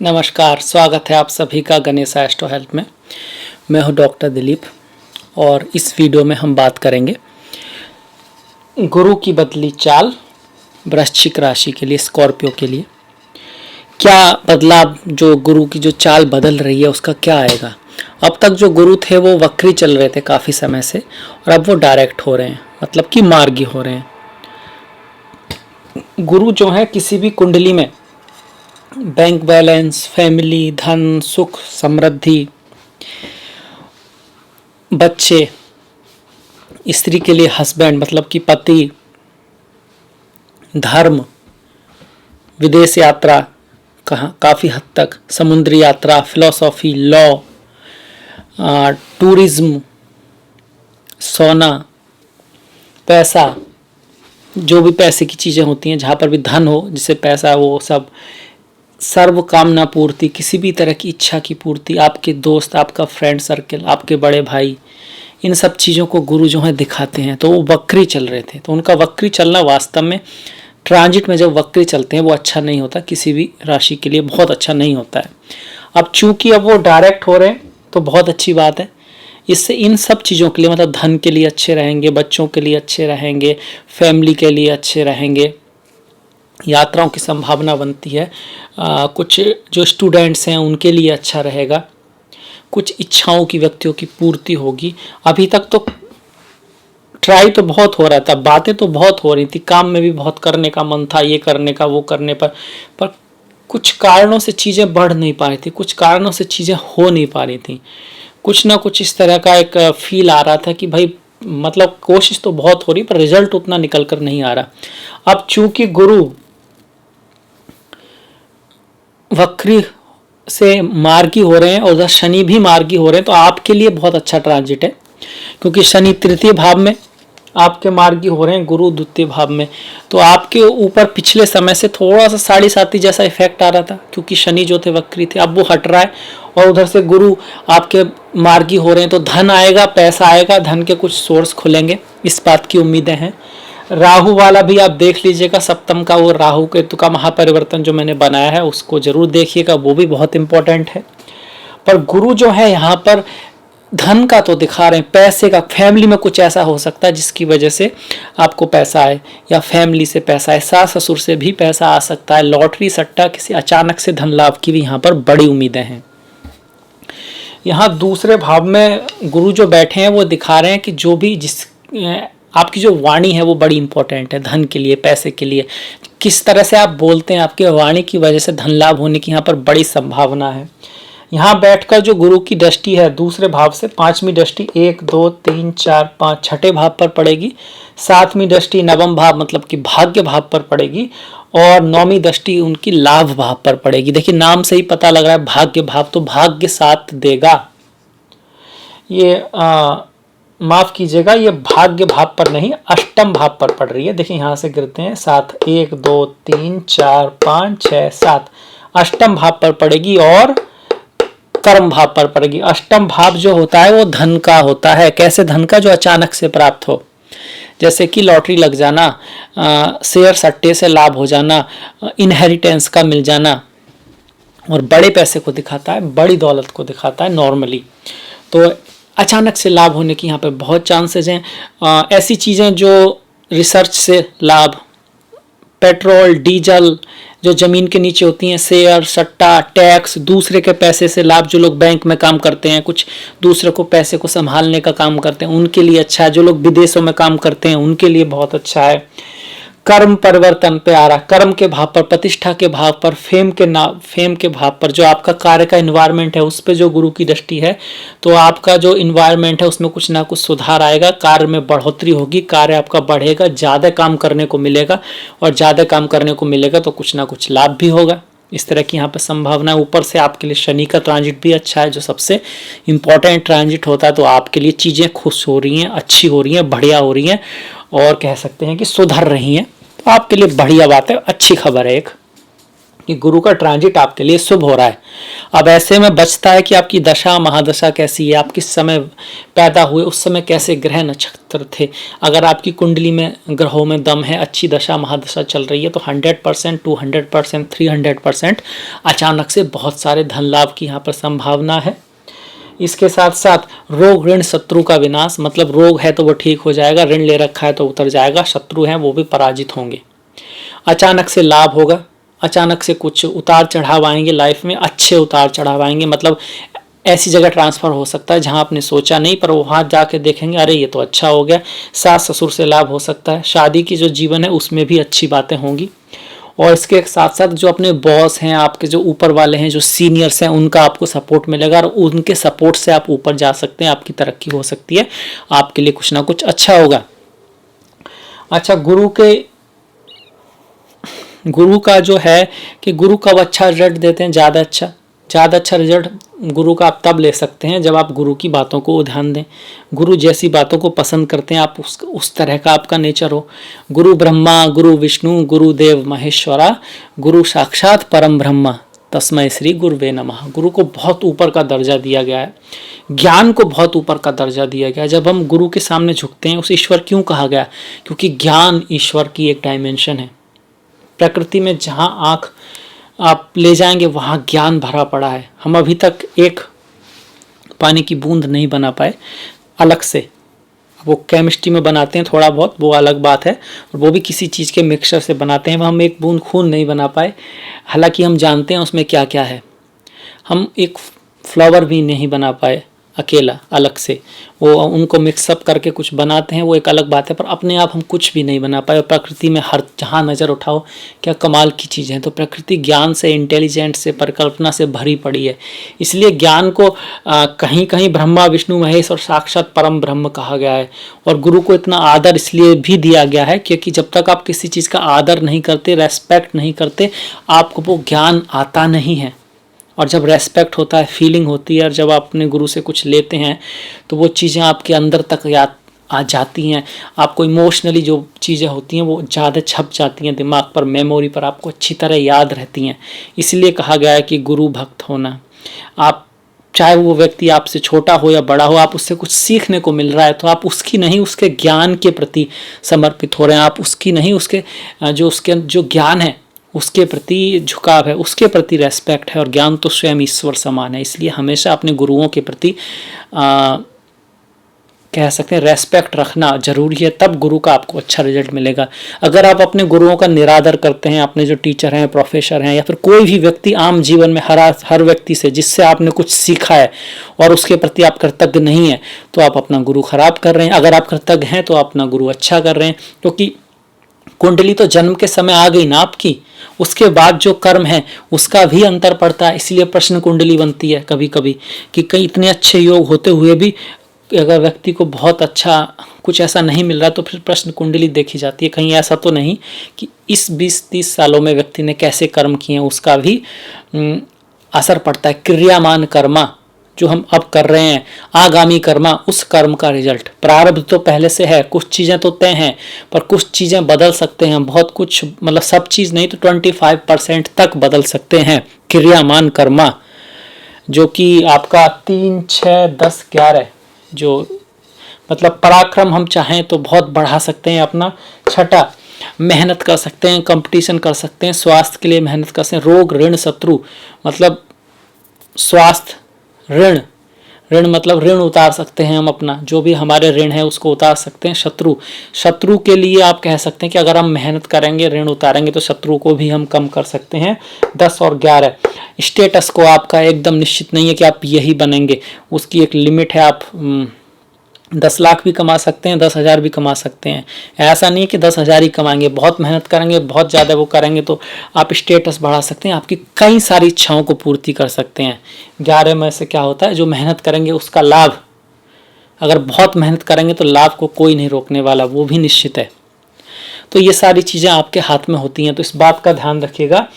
नमस्कार, स्वागत है आप सभी का गणेश एस्ट्रो हेल्थ में। मैं हूं डॉक्टर दिलीप और इस वीडियो में हम बात करेंगे गुरु की बदली चाल वृश्चिक राशि के लिए, स्कॉर्पियो के लिए। क्या बदलाव, जो गुरु की जो चाल बदल रही है उसका क्या आएगा। अब तक जो गुरु थे वो वक्री चल रहे थे काफ़ी समय से और अब वो डायरेक्ट हो रहे हैं, मतलब कि मार्गी हो रहे हैं। गुरु जो है किसी भी कुंडली में बैंक बैलेंस, फैमिली, धन, सुख, समृद्धि, बच्चे, स्त्री के लिए हस्बैंड मतलब कि पति, धर्म, विदेश यात्रा, काफ़ी हद तक समुद्री यात्रा, फिलॉसफी, लॉ, टूरिज्म, सोना, पैसा, जो भी पैसे की चीज़ें होती हैं, जहाँ पर भी धन हो, जिससे पैसा, वो सब, सर्व कामना पूर्ति, किसी भी तरह की इच्छा की पूर्ति, आपके दोस्त, आपका फ्रेंड सर्कल, आपके बड़े भाई, इन सब चीज़ों को गुरु जो है दिखाते हैं। तो वो वक्री चल रहे थे, तो उनका वक्री चलना वास्तव में ट्रांजिट में जब वक्री चलते हैं वो अच्छा नहीं होता, किसी भी राशि के लिए बहुत अच्छा नहीं होता है। अब चूंकि अब वो डायरेक्ट हो रहे हैं तो बहुत अच्छी बात है। इससे इन सब चीज़ों के लिए, मतलब धन के लिए अच्छे रहेंगे, बच्चों के लिए अच्छे रहेंगे, फैमिली के लिए अच्छे रहेंगे, यात्राओं की संभावना बनती है। कुछ जो स्टूडेंट्स हैं उनके लिए अच्छा रहेगा, कुछ इच्छाओं की, व्यक्तियों की पूर्ति होगी। अभी तक तो ट्राई तो बहुत हो रहा था, बातें तो बहुत हो रही थी, काम में भी बहुत करने का मन था, ये करने का, वो करने पर कुछ कारणों से चीज़ें बढ़ नहीं पा रही थी, कुछ कारणों से चीज़ें हो नहीं पा रही थी। कुछ ना कुछ इस तरह का एक फील आ रहा था कि भाई, मतलब कोशिश तो बहुत हो रही पर रिजल्ट उतना निकल कर नहीं आ रहा। अब चूंकि गुरु वक्री से मार्गी हो रहे हैं और उधर शनि भी मार्गी हो रहे हैं, तो आपके लिए बहुत अच्छा ट्रांजिट है, क्योंकि शनि तृतीय भाव में आपके मार्गी हो रहे हैं, गुरु द्वितीय भाव में। तो आपके ऊपर पिछले समय से थोड़ा सा साढ़े साती जैसा इफेक्ट आ रहा था, क्योंकि शनि जो थे वक्री थे, अब वो हट रहा है और उधर से गुरु आपके मार्गी हो रहे हैं। तो धन आएगा, पैसा आएगा, धन के कुछ सोर्स खुलेंगे, इस बात की उम्मीदें हैं। राहु वाला भी आप देख लीजिएगा, सप्तम का वो राहु केतु का महापरिवर्तन जो मैंने बनाया है उसको जरूर देखिएगा, वो भी बहुत इंपॉर्टेंट है। पर गुरु जो है यहाँ पर धन का तो दिखा रहे हैं, पैसे का, फैमिली में कुछ ऐसा हो सकता है जिसकी वजह से आपको पैसा आए, या फैमिली से पैसा आए, सास ससुर से भी पैसा आ सकता है, लॉटरी सट्टा, किसी अचानक से धन लाभ की भी यहाँ पर बड़ी उम्मीदें हैं। यहाँ दूसरे भाव में गुरु जो बैठे हैं वो दिखा रहे हैं कि जो भी आपकी जो वाणी है वो बड़ी इंपॉर्टेंट है धन के लिए, पैसे के लिए। किस तरह से आप बोलते हैं, आपके वाणी की वजह से धन लाभ होने की यहाँ पर बड़ी संभावना है। यहाँ बैठकर जो गुरु की दृष्टि है दूसरे भाव से, पांचवी दृष्टि 1, 2, 3, 4, 5 छठे भाव पर पड़ेगी, सातवीं दृष्टि नवम भाव मतलब कि भाग्य भाव पर पड़ेगी, और नौवीं दृष्टि उनकी लाभ भाव पर पड़ेगी। देखिए नाम से ही पता लग रहा है भाग्य भाव, तो भाग्य साथ देगा। ये माफ कीजिएगा, ये भाग्य भाव पर नहीं, अष्टम भाव पर पड़ रही है। देखिए यहाँ से गिरते हैं 7, 1, 2, 3, 4, 5, 6, 7 अष्टम भाव पर पड़ेगी और कर्म भाव पर पड़ेगी। अष्टम भाव जो होता है वो धन का होता है। कैसे धन का? जो अचानक से प्राप्त हो, जैसे कि लॉटरी लग जाना, शेयर सट्टे से लाभ हो जाना, इनहेरिटेंस का मिल जाना, और बड़े पैसे को दिखाता है, बड़ी दौलत को दिखाता है नॉर्मली। तो अचानक से लाभ होने की यहाँ पे बहुत चांसेस हैं। ऐसी चीज़ें जो रिसर्च से लाभ, पेट्रोल, डीजल जो ज़मीन के नीचे होती हैं, शेयर, सट्टा, टैक्स, दूसरे के पैसे से लाभ, जो लोग बैंक में काम करते हैं, कुछ दूसरे को पैसे को संभालने का काम करते हैं, उनके लिए अच्छा है। जो लोग विदेशों में काम करते हैं उनके लिए बहुत अच्छा है। कर्म परिवर्तन पे आ रहा, कर्म के भाव पर, प्रतिष्ठा के भाव पर, फेम के भाव पर, जो आपका कार्य का इन्वायरमेंट है उस पे जो गुरु की दृष्टि है, तो आपका जो इन्वायरमेंट है उसमें कुछ ना कुछ सुधार आएगा, कार्य में बढ़ोतरी होगी, कार्य आपका बढ़ेगा, ज़्यादा काम करने को मिलेगा, और ज़्यादा काम करने को मिलेगा तो कुछ ना कुछ लाभ भी होगा। इस तरह की यहाँ पर संभावना है। ऊपर से आपके लिए शनि का ट्रांजिट भी अच्छा है, जो सबसे इम्पॉर्टेंट ट्रांजिट होता है। तो आपके लिए चीज़ें खुश हो रही हैं, अच्छी हो रही हैं, बढ़िया हो रही हैं, और कह सकते हैं कि सुधर रही हैं। तो आपके लिए बढ़िया बात है, अच्छी खबर है एक। कि गुरु का ट्रांजिट आपके लिए शुभ हो रहा है। अब ऐसे में बचता है कि आपकी दशा महादशा कैसी है, आप किस समय पैदा हुए, उस समय कैसे ग्रह नक्षत्र थे। अगर आपकी कुंडली में ग्रहों में दम है, अच्छी दशा महादशा चल रही है, तो 100%, 200%, 300% अचानक से बहुत सारे धन लाभ की यहाँ पर संभावना है। इसके साथ साथ रोग ऋण शत्रु का विनाश, मतलब रोग है तो वो ठीक हो जाएगा, ऋण ले रखा है तो उतर जाएगा, शत्रु हैं वो भी पराजित होंगे। अचानक से लाभ होगा, अचानक से कुछ उतार चढ़ाव आएंगे लाइफ में, अच्छे उतार चढ़ाव आएंगे, मतलब ऐसी जगह ट्रांसफ़र हो सकता है जहां आपने सोचा नहीं, पर वहां जाके देखेंगे अरे ये तो अच्छा हो गया। सास ससुर से लाभ हो सकता है, शादी की जो जीवन है उसमें भी अच्छी बातें होंगी। और इसके साथ साथ जो अपने बॉस हैं, आपके जो ऊपर वाले हैं, जो सीनियर्स हैं, उनका आपको सपोर्ट मिलेगा और उनके सपोर्ट से आप ऊपर जा सकते हैं, आपकी तरक्की हो सकती है, आपके लिए कुछ ना कुछ अच्छा होगा। अच्छा, गुरु का जो है कि गुरु कब अच्छा रिजल्ट देते हैं, ज़्यादा अच्छा रिजल्ट गुरु का आप तब ले सकते हैं जब आप गुरु की बातों को ध्यान दें, गुरु जैसी बातों को पसंद करते हैं, आप उस तरह का आपका नेचर हो। गुरु ब्रह्मा गुरु विष्णु गुरुदेव महेश्वरा गुरु साक्षात परम ब्रह्मा तस्मै श्री गुरुवे नमः। गुरु को बहुत ऊपर का दर्जा दिया गया है, ज्ञान को बहुत ऊपर का दर्जा दिया गया है। जब हम गुरु के सामने झुकते हैं, उस ईश्वर क्यों कहा गया, क्योंकि ज्ञान ईश्वर की एक डायमेंशन है। प्रकृति में जहाँ आँख आप ले जाएंगे वहाँ ज्ञान भरा पड़ा है। हम अभी तक एक पानी की बूंद नहीं बना पाए अलग से, वो केमिस्ट्री में बनाते हैं थोड़ा बहुत, वो अलग बात है, और वो भी किसी चीज़ के मिक्सचर से बनाते हैं। हम एक बूंद खून नहीं बना पाए, हालांकि हम जानते हैं उसमें क्या क्या है। हम एक फ्लावर भी नहीं बना पाए अकेला अलग से, वो उनको मिक्सअप करके कुछ बनाते हैं, वो एक अलग बात है, पर अपने आप हम कुछ भी नहीं बना पाए। प्रकृति में हर जहाँ नज़र उठाओ क्या कमाल की चीज़ें हैं। तो प्रकृति ज्ञान से, इंटेलिजेंट से, परिकल्पना से भरी पड़ी है। इसलिए ज्ञान को कहीं कहीं ब्रह्मा विष्णु महेश और साक्षात परम ब्रह्म कहा गया है। और गुरु को इतना आदर इसलिए भी दिया गया है क्योंकि जब तक आप किसी चीज़ का आदर नहीं करते, रेस्पेक्ट नहीं करते, आपको वो ज्ञान आता नहीं है। और जब रेस्पेक्ट होता है, फीलिंग होती है, और जब आप अपने गुरु से कुछ लेते हैं तो वो चीज़ें आपके अंदर तक याद आ जाती हैं। आपको इमोशनली जो चीज़ें होती हैं वो ज़्यादा छप जाती हैं दिमाग पर, मेमोरी पर, आपको अच्छी तरह याद रहती हैं। इसलिए कहा गया है कि गुरु भक्त होना, आप चाहे वो व्यक्ति आपसे छोटा हो या बड़ा हो, आप उससे कुछ सीखने को मिल रहा है तो आप उसकी नहीं, उसके ज्ञान के प्रति समर्पित हो रहे हैं। आप उसकी नहीं, उसके जो ज्ञान है उसके प्रति झुकाव है, उसके प्रति रेस्पेक्ट है। और ज्ञान तो स्वयं ईश्वर समान है, इसलिए हमेशा अपने गुरुओं के प्रति कह सकते हैं रेस्पेक्ट रखना जरूरी है, तब गुरु का आपको अच्छा रिजल्ट मिलेगा। अगर आप अपने गुरुओं का निरादर करते हैं, अपने जो टीचर हैं, प्रोफेसर हैं, या फिर कोई भी व्यक्ति आम जीवन में हर व्यक्ति से जिससे आपने कुछ सीखा है और उसके प्रति आप कृतज्ञ नहीं है, तो आप अपना गुरु खराब कर रहे हैं। अगर आप कृतज्ञ हैं तो अपना गुरु अच्छा कर रहे हैं, क्योंकि कुंडली तो जन्म के समय आ गई ना आपकी, उसके बाद जो कर्म है उसका भी अंतर पड़ता है। इसलिए प्रश्न कुंडली बनती है कभी कभी कि कई इतने अच्छे योग होते हुए भी अगर व्यक्ति को बहुत अच्छा कुछ ऐसा नहीं मिल रहा तो फिर प्रश्न कुंडली देखी जाती है। कहीं ऐसा तो नहीं कि इस 20-30 सालों में व्यक्ति ने कैसे कर्म किए हैं, उसका भी असर पड़ता है। क्रियामान कर्मा जो हम अब कर रहे हैं, आगामी कर्मा, उस कर्म का रिजल्ट। प्रारब्ध तो पहले से है, कुछ चीज़ें तो तय हैं, पर कुछ चीज़ें बदल सकते हैं। बहुत कुछ, मतलब सब चीज़ नहीं तो 25% तक बदल सकते हैं। क्रियामान कर्मा जो कि आपका 3, 6, 10, 11 जो मतलब पराक्रम हम चाहें तो बहुत बढ़ा सकते हैं अपना। छठा, मेहनत कर सकते हैं, कंपटीशन कर सकते हैं, स्वास्थ्य के लिए मेहनत कर सकते हैं। रोग ऋण शत्रु मतलब स्वास्थ्य, ऋण मतलब ऋण उतार सकते हैं हम, अपना जो भी हमारे ऋण है उसको उतार सकते हैं। शत्रु के लिए आप कह सकते हैं कि अगर हम मेहनत करेंगे, ऋण उतारेंगे तो शत्रु को भी हम कम कर सकते हैं। 10 और 11, स्टेटस को आपका एकदम निश्चित नहीं है कि आप यही बनेंगे, उसकी एक लिमिट है। आप 10 लाख भी कमा सकते हैं, 10,000 भी कमा सकते हैं। ऐसा नहीं कि 10,000 ही कमाएंगे, बहुत मेहनत करेंगे, बहुत ज़्यादा वो करेंगे तो आप स्टेटस बढ़ा सकते हैं, आपकी कई सारी इच्छाओं को पूर्ति कर सकते हैं। 11 में से क्या होता है, जो मेहनत करेंगे उसका लाभ, अगर बहुत मेहनत करेंगे तो लाभ को कोई नहीं रोकने वाला, वो भी निश्चित है। तो ये सारी चीज़ें आपके हाथ में होती हैं, तो इस बात का ध्यान रखिएगा।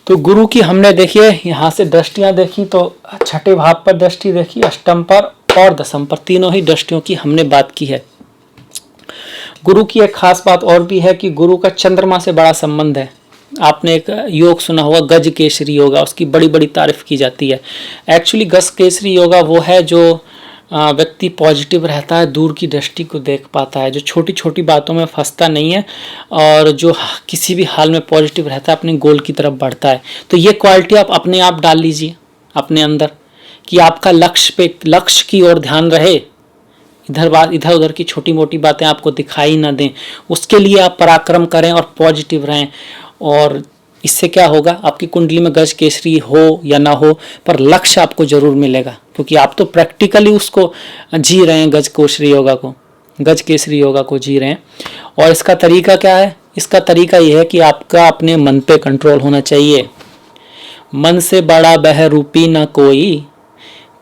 तो गुरु की हमने देखिए यहाँ से दृष्टियाँ देखी, तो छठे भाव पर दृष्टि देखी, अष्टम पर और दशम पर, तीनों ही दृष्टियों की हमने बात की है। गुरु की एक खास बात और भी है कि गुरु का चंद्रमा से बड़ा संबंध है। आपने एक योग सुना होगा गज केसरी योगा, उसकी बड़ी बड़ी तारीफ की जाती है। एक्चुअली गज केसरी योगा वो है जो व्यक्ति पॉजिटिव रहता है, दूर की दृष्टि को देख पाता है, जो छोटी छोटी बातों में फंसता नहीं है और जो किसी भी हाल में पॉजिटिव रहता है, अपने गोल की तरफ बढ़ता है। तो ये क्वालिटी आप अपने आप डाल लीजिए अपने अंदर कि आपका लक्ष्य की ओर ध्यान रहे, इधर उधर की छोटी मोटी बातें आपको दिखाई ना दें। उसके लिए आप पराक्रम करें और पॉजिटिव रहें। और इससे क्या होगा, आपकी कुंडली में गज केसरी हो या ना हो, पर लक्ष्य आपको जरूर मिलेगा, क्योंकि आप तो प्रैक्टिकली उसको जी रहे हैं, गज केसरी योगा को जी रहे हैं। और इसका तरीका क्या है? इसका तरीका यह है कि आपका अपने मन पे कंट्रोल होना चाहिए। मन से बड़ा बहरूपी न कोई,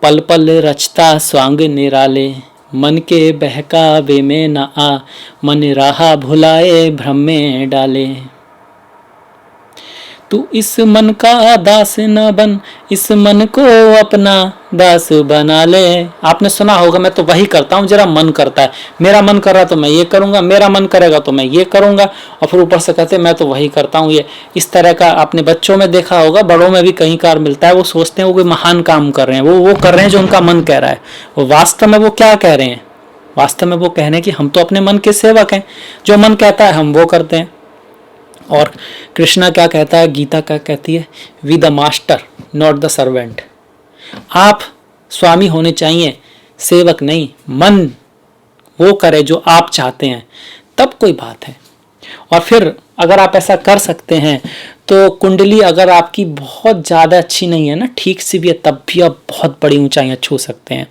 पल पल रचता स्वांग निराले, मन के बहकावे में न आ, मन राह भुलाए भ्रम में डाले। तू इस मन का दास न बन, इस मन को अपना दास बना ले। आपने सुना होगा मैं तो वही करता हूँ, जरा मन करता है, मेरा मन कर रहा तो मैं ये करूंगा, मेरा मन करेगा तो मैं ये करूंगा, और फिर ऊपर से कहते मैं तो वही करता हूँ। ये इस तरह का आपने बच्चों में देखा होगा, बड़ों में भी कई कार मिलता है। वो सोचते हैं वो कोई महान काम कर रहे हैं, वो कर रहे हैं जो उनका मन कह रहा है। वो वास्तव में वो क्या कह रहे हैं? वास्तव में वो कह रहे हैं कि हम तो अपने मन के सेवक हैं, जो मन कहता है हम वो करते हैं। और कृष्णा क्या कहता है, गीता क्या कहती है, we the master not the servant. आप स्वामी होने चाहिए, सेवक नहीं। मन वो करे जो आप चाहते हैं, तब कोई बात है। और फिर अगर आप ऐसा कर सकते हैं तो कुंडली अगर आपकी बहुत ज़्यादा अच्छी नहीं है ना, ठीक सी भी है, तब भी आप बहुत बड़ी ऊंचाइयां छू सकते हैं।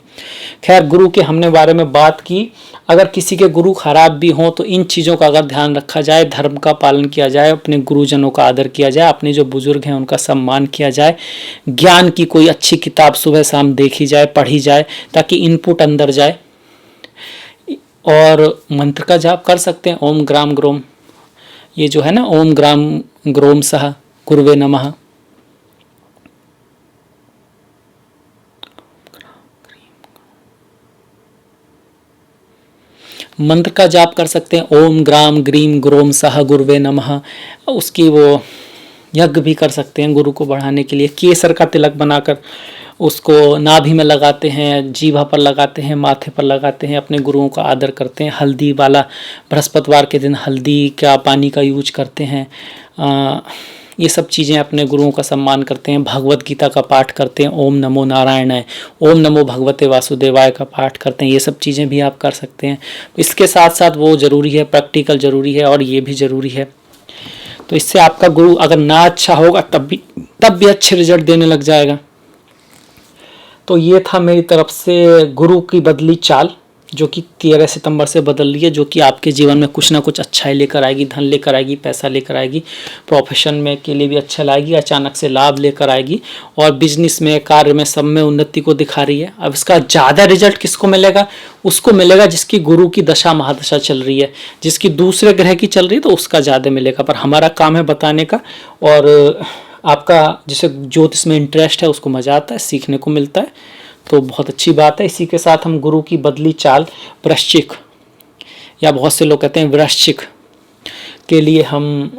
खैर, गुरु के हमने बारे में बात की। अगर किसी के गुरु खराब भी हों तो इन चीज़ों का अगर ध्यान रखा जाए, धर्म का पालन किया जाए, अपने गुरुजनों का आदर किया जाए, अपने जो बुजुर्ग हैं उनका सम्मान किया जाए, ज्ञान की कोई अच्छी किताब सुबह शाम देखी जाए, पढ़ी जाए, ताकि इनपुट अंदर जाए। और मंत्र का जाप कर सकते हैं, ओम ग्राम ग्रोम, ये जो है ना, ओम ग्राम ग्रोम सह गुरुवे नमः। मंत्र का जाप कर सकते हैं, ओम ग्राम ग्रीम ग्रोम सह गुरुवे नमः। उसकी वो यज्ञ भी कर सकते हैं गुरु को बढ़ाने के लिए। केसर का तिलक बनाकर उसको नाभि में लगाते हैं, जीभा पर लगाते हैं, माथे पर लगाते हैं, अपने गुरुओं का आदर करते हैं। हल्दी वाला, बृहस्पतिवार के दिन हल्दी का पानी का यूज करते हैं। ये सब चीज़ें अपने गुरुओं का सम्मान करते हैं। भगवत गीता का पाठ करते हैं, ओम नमो नारायणाय, ओम नमो भगवते वासुदेवाय का पाठ करते हैं। ये सब चीज़ें भी आप कर सकते हैं। इसके साथ साथ वो ज़रूरी है, प्रैक्टिकल ज़रूरी है, और ये भी ज़रूरी है। तो इससे आपका गुरु अगर ना अच्छा होगा तब भी अच्छे रिजल्ट देने लग जाएगा। तो ये था मेरी तरफ से गुरु की बदली चाल, जो कि 13 सितंबर से बदल रही है, जो कि आपके जीवन में कुछ ना कुछ अच्छाई लेकर आएगी, धन लेकर आएगी, पैसा लेकर आएगी, प्रोफेशन में के लिए भी अच्छा लाएगी, अचानक से लाभ लेकर आएगी, और बिजनेस में, कार्य में, सब में उन्नति को दिखा रही है। अब इसका ज़्यादा रिजल्ट किसको मिलेगा? उसको मिलेगा जिसकी गुरु की दशा महादशा चल रही है, जिसकी दूसरे ग्रह की चल रही है, तो उसका ज़्यादा मिलेगा। पर हमारा काम है बताने का, और आपका जिसे ज्योतिष में इंटरेस्ट है उसको मज़ा आता है, सीखने को मिलता है, तो बहुत अच्छी बात है। इसी के साथ हम गुरु की बदली चाल वृश्चिक, या बहुत से लोग कहते हैं वृश्चिक, के लिए हम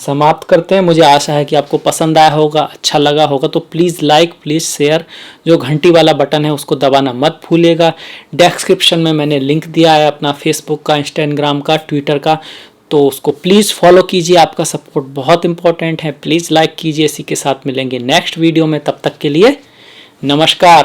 समाप्त करते हैं। मुझे आशा है कि आपको पसंद आया होगा, अच्छा लगा होगा। तो प्लीज़ लाइक, प्लीज़ शेयर, जो घंटी वाला बटन है उसको दबाना मत भूलिएगा। डिस्क्रिप्शन में मैंने लिंक दिया है अपना फेसबुक का, इंस्टाग्राम का, ट्विटर का, तो उसको प्लीज़ फॉलो कीजिए। आपका सपोर्ट बहुत इंपॉर्टेंट है। प्लीज़ लाइक कीजिए। इसी के साथ मिलेंगे नेक्स्ट वीडियो में, तब तक के लिए नमस्कार।